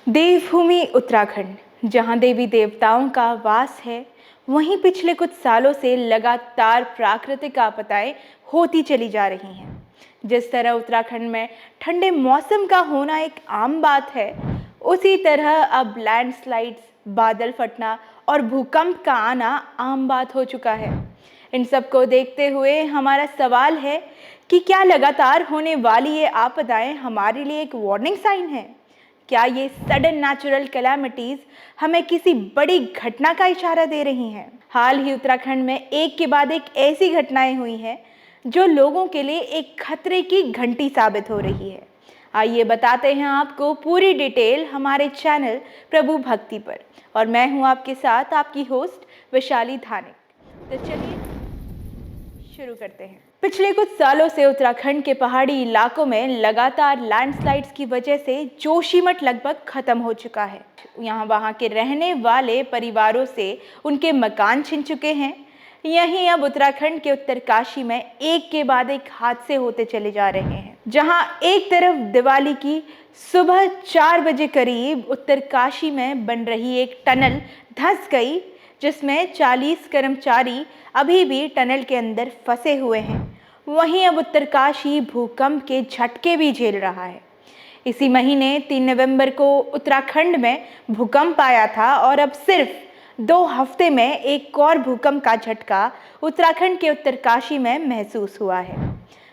देवभूमि उत्तराखंड, जहां देवी देवताओं का वास है, वहीं पिछले कुछ सालों से लगातार प्राकृतिक आपदाएं होती चली जा रही हैं। जिस तरह उत्तराखंड में ठंडे मौसम का होना एक आम बात है, उसी तरह अब लैंडस्लाइड्स, बादल फटना और भूकंप का आना आम बात हो चुका है। इन सब को देखते हुए हमारा सवाल है कि क्या लगातार होने वाली ये आपदाएं हमारे लिए एक वार्निंग साइन है? क्या ये सडन नेचुरल कैलामिटीज हमें किसी बड़ी घटना का इशारा दे रही हैं? हाल ही उत्तराखंड में एक के बाद एक ऐसी घटनाएं हुई हैं जो लोगों के लिए एक खतरे की घंटी साबित हो रही है। आइए बताते हैं आपको पूरी डिटेल हमारे चैनल प्रभु भक्ति पर, और मैं हूं आपके साथ आपकी होस्ट वैशाली धानिक। तो चलिए शुरू करते हैं। पिछले कुछ सालों से उत्तराखंड के पहाड़ी इलाकों में लगातार लैंडस्लाइड्स की वजह से जोशीमठ लगभग खत्म हो चुका है। वहाँ के रहने वाले परिवारों से उनके मकान छिन चुके हैं। यहीं अब उत्तराखंड के उत्तरकाशी में एक के बाद एक हादसे होते चले जा रहे हैं। जहां एक तरफ दिवाली की सुबह 4 बजे करीब उत्तरकाशी में बन रही एक टनल धंस गई, जिसमें 40 कर्मचारी अभी भी टनल के अंदर फंसे हुए हैं। वहीं अब उत्तरकाशी भूकंप के झटके भी झेल रहा है। इसी महीने 3 नवंबर को उत्तराखंड में भूकंप आया था और अब सिर्फ 2 हफ्ते में एक और भूकंप का झटका उत्तराखंड के उत्तरकाशी में महसूस हुआ है।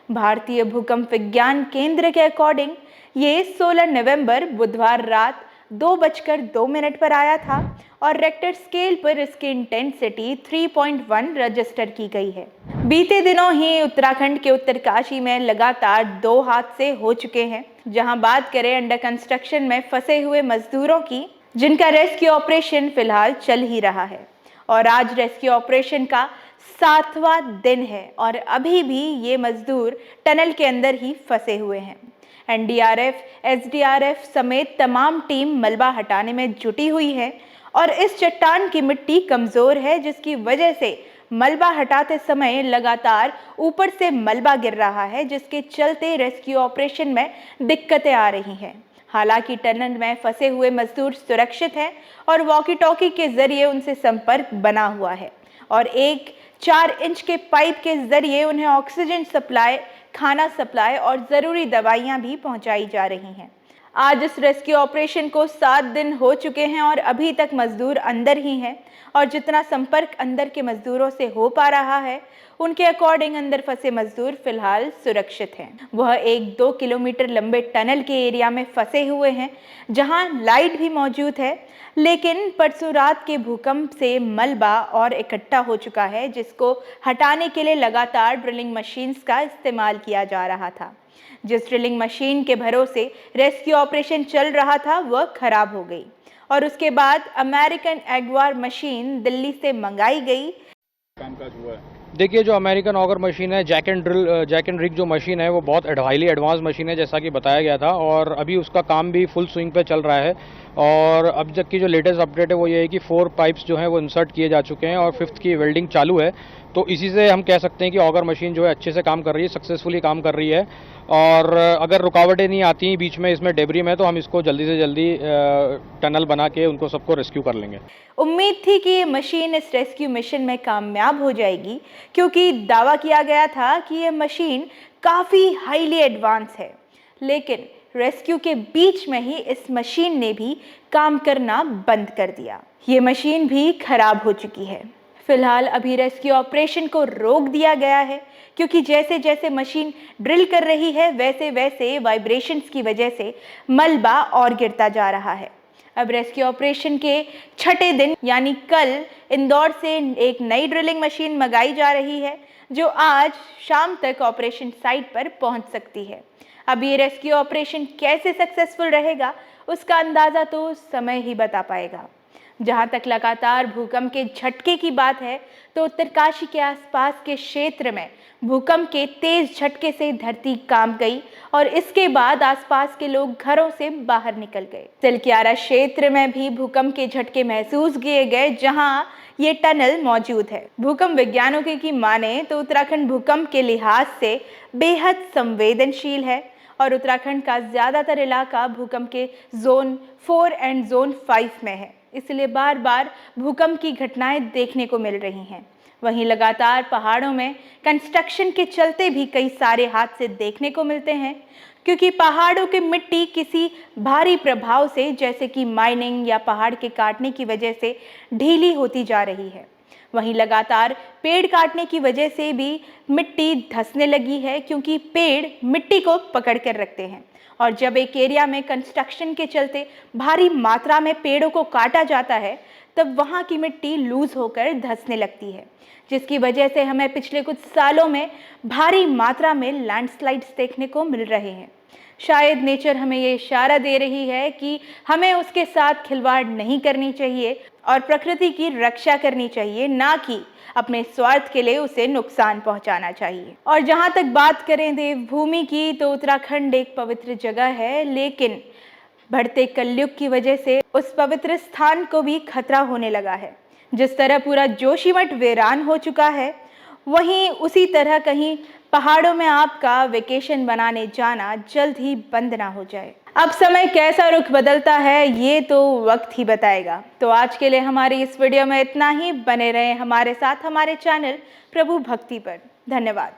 भारतीय भूकंप विज्ञान केंद्र के अकॉर्डिंग ये 16 नवंबर बुधवार रात 2:02 पर आया था और रेक्टर स्केल पर इसकी इंटेंसिटी 3.1 रजिस्टर की गई है। बीते दिनों ही उत्तराखंड के उत्तरकाशी में लगातार 2 हादसे हो चुके हैं। जहां बात करें अंडर कंस्ट्रक्शन में फंसे हुए मजदूरों की, जिनका रेस्क्यू ऑपरेशन फिलहाल चल ही रहा है, और आज रेस्क्यू ऑपरेशन का 7वां दिन है और अभी भी ये मजदूर टनल के अंदर ही फंसे हुए हैं। एनडीआरएफ, एसडीआरएफ समेत तमाम टीम मलबा हटाने में जुटी हुई है और इस चट्टान की मिट्टी कमज़ोर है, जिसकी वजह से मलबा हटाते समय लगातार ऊपर से मलबा गिर रहा है, जिसके चलते रेस्क्यू ऑपरेशन में दिक्कतें आ रही हैं। हालांकि टनल में फंसे हुए मजदूर सुरक्षित हैं और वॉकी टॉकी के जरिए उनसे संपर्क बना हुआ है और एक 4 इंच के पाइप के जरिए उन्हें ऑक्सीजन सप्लाई, खाना सप्लाई और ज़रूरी दवाइयाँ भी पहुँचाई जा रही हैं। आज इस रेस्क्यू ऑपरेशन को 7 दिन हो चुके हैं और अभी तक मजदूर अंदर ही हैं, और जितना संपर्क अंदर के मजदूरों से हो पा रहा है, उनके अकॉर्डिंग अंदर फंसे मजदूर फिलहाल सुरक्षित हैं। वह 1-2 किलोमीटर लंबे टनल के एरिया में फंसे हुए हैं, जहां लाइट भी मौजूद है, लेकिन परसों रात के भूकंप से मलबा और इकट्ठा हो चुका है, जिसको हटाने के लिए लगातार ड्रिलिंग मशीन्स का इस्तेमाल किया जा रहा था। जिस ड्रिलिंग मशीन के भरोसे रेस्क्यू ऑपरेशन चल रहा था, वह खराब हो गई और उसके बाद अमेरिकन एग्वार मशीन दिल्ली से मंगाई गई। कामकाज हुआ है। देखिए, जो अमेरिकन ऑगर मशीन है, जैक एंड रिग जो मशीन है, वो बहुत हाईली एडवांस मशीन है, जैसा कि बताया गया था, और अभी उसका काम भी फुल स्विंग पे चल रहा है। और अब तक की जो लेटेस्ट अपडेट है वो ये है कि 4 पाइप्स जो हैं वो इंसर्ट किए जा चुके हैं और 5th की वेल्डिंग चालू है। तो इसी से हम कह सकते हैं कि ऑगर मशीन जो है अच्छे से काम कर रही है, सक्सेसफुली काम कर रही है। और अगर रुकावटें नहीं आती बीच में इसमें डेब्री में, तो हम इसको जल्दी से जल्दी टनल बना के उनको सबको रेस्क्यू कर लेंगे। उम्मीद थी कि ये मशीन इस रेस्क्यू मिशन में कामयाब हो जाएगी, क्योंकि दावा किया गया था कि ये मशीन काफ़ी हाईली एडवांस है, लेकिन रेस्क्यू के बीच में ही इस मशीन ने भी काम करना बंद कर दिया। ये मशीन भी खराब हो चुकी है। फिलहाल अभी रेस्क्यू ऑपरेशन को रोक दिया गया है, क्योंकि जैसे जैसे मशीन ड्रिल कर रही है, वैसे वैसे वाइब्रेशंस की वजह से मलबा और गिरता जा रहा है। अब रेस्क्यू ऑपरेशन के 6ठे दिन यानी कल इंदौर से एक नई ड्रिलिंग मशीन मंगाई जा रही है, जो आज शाम तक ऑपरेशन साइट पर पहुंच सकती है। अब ये रेस्क्यू ऑपरेशन कैसे सक्सेसफुल रहेगा, उसका अंदाज़ा तो समय ही बता पाएगा। जहां तक लगातार भूकंप के झटके की बात है, तो उत्तरकाशी के आसपास के क्षेत्र में भूकंप के तेज झटके से धरती कांप गई और इसके बाद आसपास के लोग घरों से बाहर निकल गए। तिलक्यारा क्षेत्र में भी भूकंप के झटके महसूस किए गए, जहां ये टनल मौजूद है। भूकंप वैज्ञानिकों की माने तो उत्तराखंड भूकंप के लिहाज से बेहद संवेदनशील है और उत्तराखंड का ज़्यादातर इलाका भूकंप के जोन 4 एंड जोन 5 में है, इसलिए बार बार भूकंप की घटनाएं देखने को मिल रही हैं। वहीं लगातार पहाड़ों में कंस्ट्रक्शन के चलते भी कई सारे हादसे देखने को मिलते हैं, क्योंकि पहाड़ों की मिट्टी किसी भारी प्रभाव से, जैसे कि माइनिंग या पहाड़ के काटने की वजह से ढीली होती जा रही है। वहीं लगातार पेड़ काटने की वजह से भी मिट्टी धंसने लगी है, क्योंकि पेड़ मिट्टी को पकड़ कर रखते हैं और जब एक एरिया में कंस्ट्रक्शन के चलते भारी मात्रा में पेड़ों को काटा जाता है तब वहाँ की मिट्टी लूज होकर धंसने लगती है, जिसकी वजह से हमें पिछले कुछ सालों में भारी मात्रा में लैंडस्लाइड्स देखने को मिल रहे हैं। शायद नेचर हमें ये इशारा दे रही है कि हमें उसके साथ खिलवाड़ नहीं करनी चाहिए और प्रकृति की रक्षा करनी चाहिए, ना कि अपने स्वार्थ के लिए उसे नुकसान पहुंचाना चाहिए। और जहां तक बात करें देवभूमि की, तो उत्तराखंड एक पवित्र जगह है, लेकिन बढ़ते कलयुग की वजह से उस पवित्र स्थान को भी खतरा होने लगा है। जिस तरह पूरा जोशीमठ वीरान हो चुका है, वहीं उसी तरह कहीं पहाड़ों में आपका वेकेशन बनाने जाना जल्द ही बंद ना हो जाए। अब समय कैसा रुख बदलता है ये तो वक्त ही बताएगा। तो आज के लिए हमारी इस वीडियो में इतना ही। बने रहें हमारे साथ हमारे चैनल प्रभु भक्ति पर। धन्यवाद।